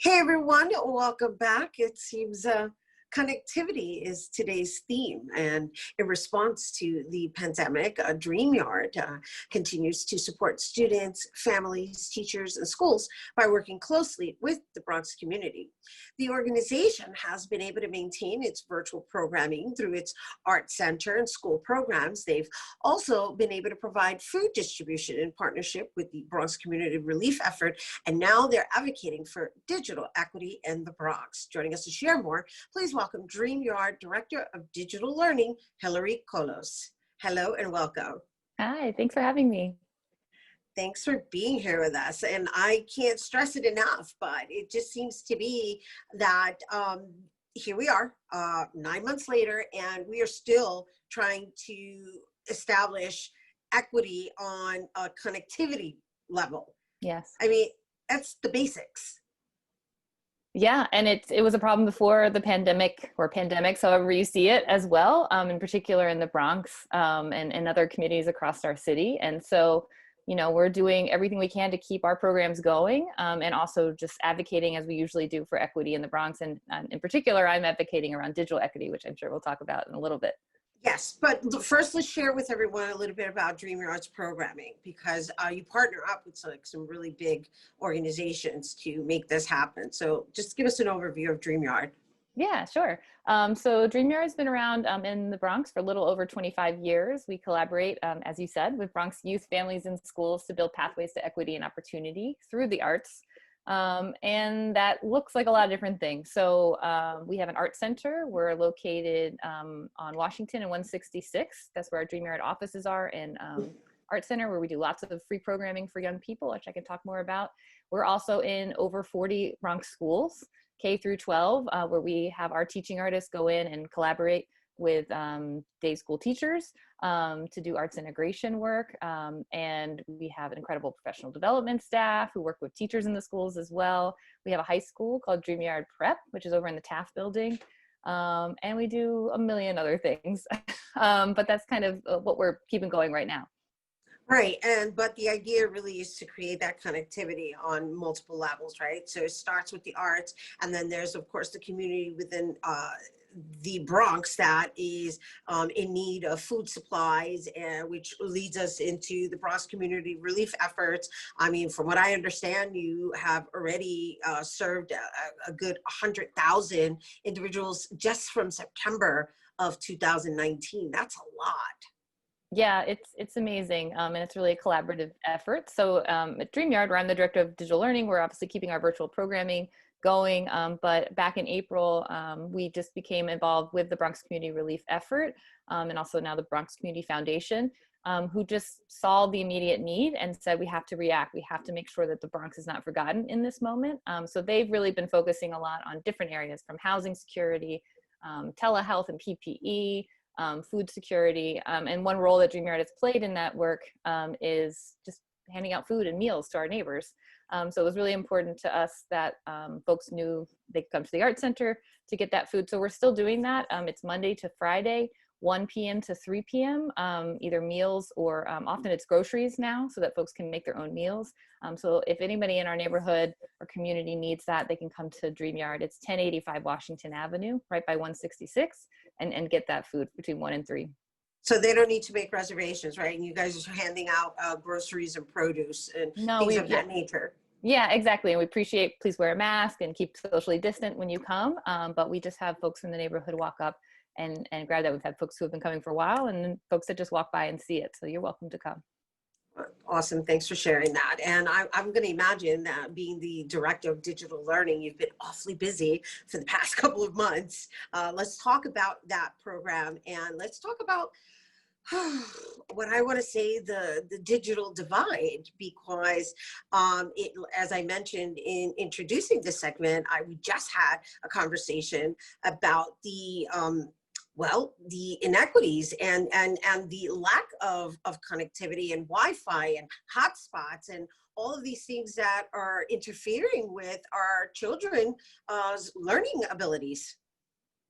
Hey everyone, welcome back. It seems connectivity is today's theme, and in response to the pandemic, DreamYard continues to support students, families, teachers, and schools by working closely with the Bronx community. The organization has been able to maintain its virtual programming through its art center and school programs. They've also been able to provide food distribution in partnership with the Bronx Community Relief Effort, and now they're advocating for digital equity in the Bronx. Joining us to share more, please welcome DreamYard Director of Digital Learning, Hillary Kolos. Hello and welcome. Hi, thanks for having me. Thanks for being here with us. And I can't stress it enough, but it just seems to be that here we are 9 months later, and we are still trying to establish equity on a connectivity level. Yes. I mean, that's the basics. Yeah, and it was a problem before the pandemic, or pandemics, however you see it, as well, in particular in the Bronx and other communities across our city. And so, you know, we're doing everything we can to keep our programs going, and also just advocating, as we usually do, for equity in the Bronx. And in particular, I'm advocating around digital equity, which I'm sure we'll talk about in a little bit. Yes, but first let's share with everyone a little bit about DreamYard's programming, because you partner up with some really big organizations to make this happen. So just give us an overview of DreamYard. Yeah, sure. So DreamYard has been around in the Bronx for a little over 25 years. We collaborate, as you said, with Bronx youth, families, and schools to build pathways to equity and opportunity through the arts. And that looks like a lot of different things. So we have an art center. We're located on Washington and 166. That's where our DreamYard offices are, and art center, where we do lots of free programming for young people, which I can talk more about. We're also in over 40 Bronx schools, K through 12, where we have our teaching artists go in and collaborate with day school teachers to do arts integration work. And we have an incredible professional development staff who work with teachers in the schools as well. We have a high school called DreamYard Prep, which is over in the Taft building. And we do a million other things, but that's kind of what we're keeping going right now. Right, but the idea really is to create that connectivity on multiple levels, right? So it starts with the arts, and then there's, of course, the community within the Bronx that is in need of food supplies, and which leads us into the Bronx Community Relief Efforts. I mean, from what I understand, you have already served a good 100,000 individuals just from September of 2019. That's a lot. Yeah, it's amazing, and it's really a collaborative effort. So at DreamYard, where I'm the director of digital learning, we're obviously keeping our virtual programming going, but back in April, we just became involved with the Bronx Community Relief Effort, and also now the Bronx Community Foundation, who just saw the immediate need and said, we have to react. We have to make sure that the Bronx is not forgotten in this moment. So they've really been focusing a lot on different areas, from housing security, telehealth and PPE, food security, and one role that DreamYard has played in that work is just handing out food and meals to our neighbors. So it was really important to us that folks knew they could come to the Art Center to get that food. So we're still doing that. It's Monday to Friday, 1 p.m. to 3 p.m., either meals or often it's groceries now, so that folks can make their own meals. So if anybody in our neighborhood or community needs that, they can come to DreamYard. It's 1085 Washington Avenue, right by 166, and get that food between 1 and 3. So they don't need to make reservations, right? And you guys are handing out groceries and produce and things of that nature. Yeah, exactly. And we appreciate, please wear a mask and keep socially distant when you come. But we just have folks from the neighborhood walk up and grab that. We've had folks who have been coming for a while, and folks that just walk by and see it. So you're welcome to come. Awesome. Thanks for sharing that. And I'm going to imagine that being the director of digital learning, you've been awfully busy for the past couple of months. Let's talk about that program, and let's talk about what I want to say, the digital divide, because as I mentioned in introducing this segment, we just had a conversation about the inequities and the lack of connectivity and Wi-Fi and hotspots and all of these things that are interfering with our children's learning abilities.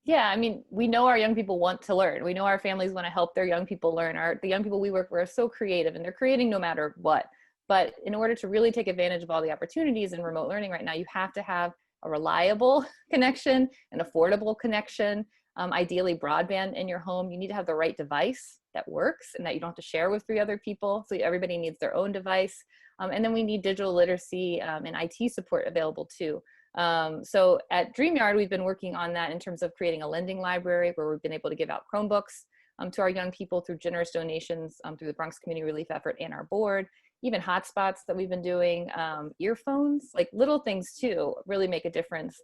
Yeah, I mean, we know our young people want to learn. We know our families want to help their young people learn. The young people we work with are so creative, and they're creating no matter what. But in order to really take advantage of all the opportunities in remote learning right now, you have to have a reliable connection, an affordable connection, ideally broadband in your home. You need to have the right device that works and that you don't have to share with 3 other people. So everybody needs their own device. And then we need digital literacy and IT support available too. So at DreamYard, we've been working on that in terms of creating a lending library where we've been able to give out Chromebooks to our young people through generous donations through the Bronx Community Relief Effort and our board, even hotspots that we've been doing, earphones, like little things too, really make a difference.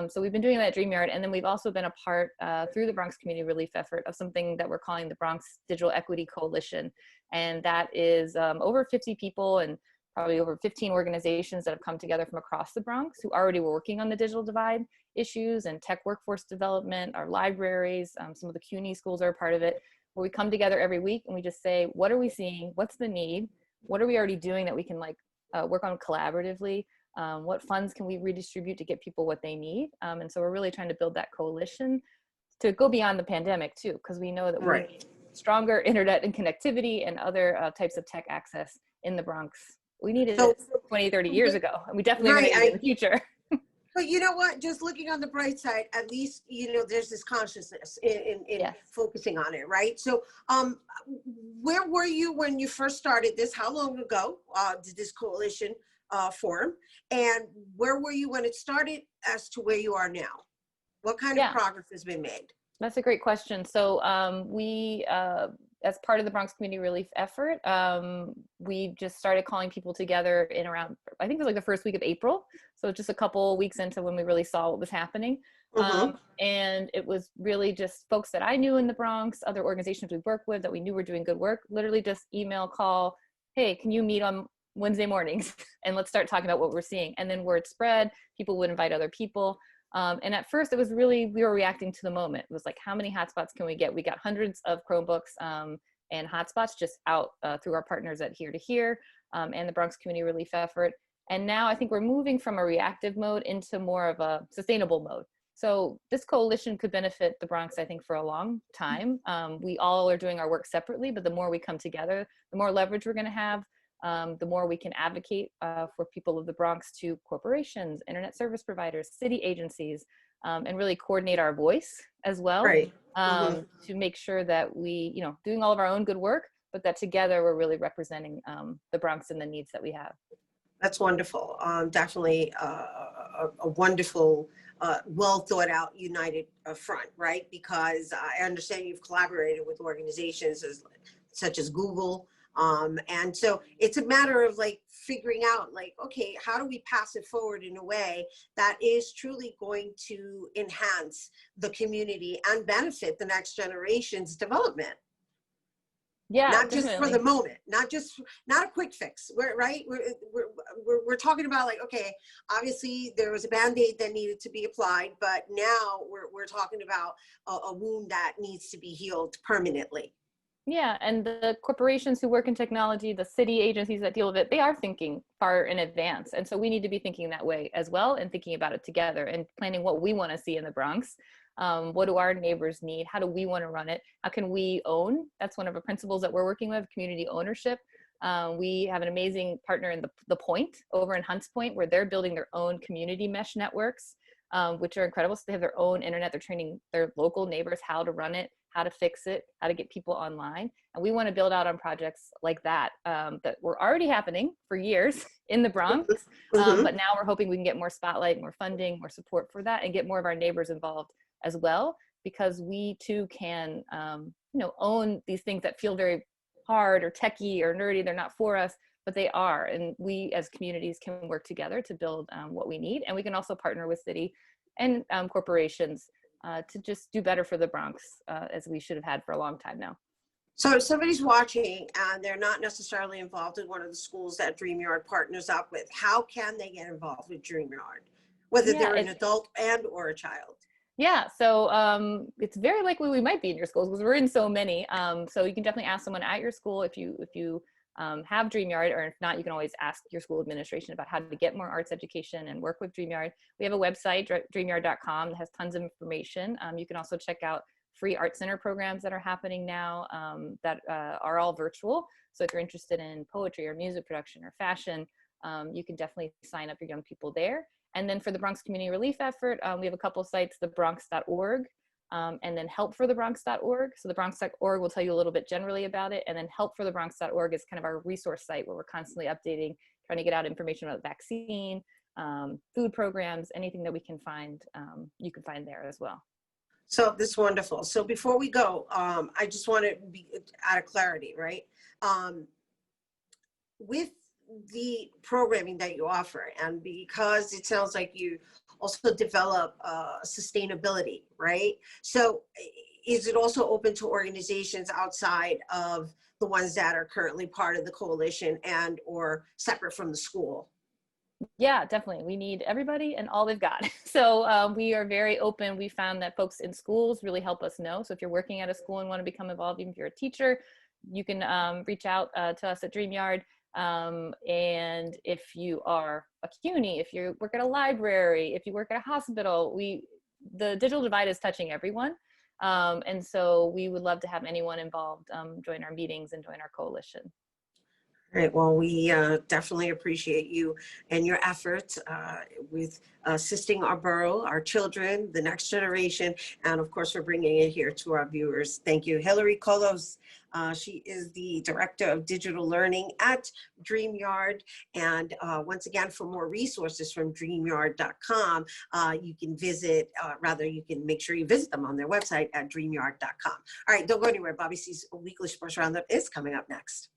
So we've been doing that at DreamYard. And then we've also been a part through the Bronx Community Relief Effort of something that we're calling the Bronx Digital Equity Coalition. And that is over 50 people and probably over 15 organizations that have come together from across the Bronx who already were working on the digital divide issues and tech workforce development, our libraries, some of the CUNY schools are a part of it, where we come together every week and we just say, what are we seeing? What's the need? What are we already doing that we can work on collaboratively? What funds can we redistribute to get people what they need? And so we're really trying to build that coalition to go beyond the pandemic too, because we know that we need stronger internet and connectivity and other types of tech access in the Bronx. We needed it 20, 30 years ago, and we definitely need it in the future. But you know what, just looking on the bright side, at least, there's this consciousness in yes. focusing on it, right? So where were you when you first started this? How long ago did this coalition form? And where were you when it started as to where you are now? What kind of progress has been made? That's a great question. So we, as part of the Bronx Community Relief Effort, we just started calling people together in around, I think it was like the first week of April. So just a couple weeks into when we really saw what was happening. And it was really just folks that I knew in the Bronx, other organizations we work with that we knew were doing good work, literally just email, call, hey, can you meet on Wednesday mornings? And let's start talking about what we're seeing. And then word spread, people would invite other people. And at first it was really, we were reacting to the moment. It was like, how many hotspots can we get? We got hundreds of Chromebooks and hotspots just out through our partners at Here to Here and the Bronx Community Relief Effort. And now I think we're moving from a reactive mode into more of a sustainable mode. So this coalition could benefit the Bronx, I think, for a long time. We all are doing our work separately, but the more we come together, the more leverage we're gonna have. The more we can advocate for people of the Bronx to corporations, internet service providers, city agencies, and really coordinate our voice as well to make sure that we, doing all of our own good work, but that together we're really representing the Bronx and the needs that we have. That's wonderful. Definitely a wonderful, well thought out, united front, right? Because I understand you've collaborated with organizations such as Google. And so it's a matter of figuring out okay, how do we pass it forward in a way that is truly going to enhance the community and benefit the next generation's development? Yeah, not definitely. Just for the moment, not a quick fix. We're talking about okay, obviously there was a Band-Aid that needed to be applied, but now we're talking about a wound that needs to be healed permanently. Yeah, and the corporations who work in technology, the city agencies that deal with it, they are thinking far in advance. And so we need to be thinking that way as well and thinking about it together and planning what we want to see in the Bronx. What do our neighbors need? How do we want to run it? How can we own? That's one of the principles that we're working with, community ownership. We have an amazing partner in the Point over in Hunts Point, where they're building their own community mesh networks, which are incredible. So they have their own internet. They're training their local neighbors how to run it, how to fix it, how to get people online. And we want to build out on projects like that that were already happening for years in the Bronx. But now we're hoping we can get more spotlight, more funding, more support for that, and get more of our neighbors involved as well, because we too can own these things that feel very hard or techie or nerdy. They're not for us, but they are. And we as communities can work together to build what we need. And we can also partner with city and corporations to just do better for the Bronx, as we should have had for a long time now. So if somebody's watching and they're not necessarily involved in one of the schools that DreamYard partners up with, how can they get involved with DreamYard, whether they're an adult and or a child? Yeah, so it's very likely we might be in your schools because we're in so many. So you can definitely ask someone at your school if you have DreamYard, or if not, you can always ask your school administration about how to get more arts education and work with DreamYard. We have a website, dreamyard.com, that has tons of information. You can also check out free art center programs that are happening now that are all virtual. So if you're interested in poetry or music production or fashion, you can definitely sign up your young people there. And then for the Bronx Community Relief Effort, we have a couple sites, thebronx.org, and then helpforthebronx.org. So the Bronx.org will tell you a little bit generally about it. And then helpforthebronx.org is kind of our resource site where we're constantly updating, trying to get out information about vaccine, food programs, anything that we can find, you can find there as well. So this is wonderful. So before we go, I just want to be out of clarity, right? With the programming that you offer, and because it sounds like you also develop sustainability, right? So is it also open to organizations outside of the ones that are currently part of the coalition and or separate from the school? Yeah, definitely. We need everybody and all they've got. So we are very open. We found that folks in schools really help us know. So if you're working at a school and want to become involved, even if you're a teacher, you can reach out to us at DreamYard. And if you are a CUNY, if you work at a library, if you work at a hospital, the digital divide is touching everyone. And so we would love to have anyone involved join our meetings and join our coalition. All right, well, we definitely appreciate you and your efforts with assisting our borough, our children, the next generation, and of course for bringing it here to our viewers. Thank you. Hillary Kolos, she is the Director of Digital Learning at DreamYard. And once again, for more resources from DreamYard.com, you can visit, you can make sure you visit them on their website at DreamYard.com. All right, don't go anywhere. Bobby C's Weekly Sports Roundup is coming up next.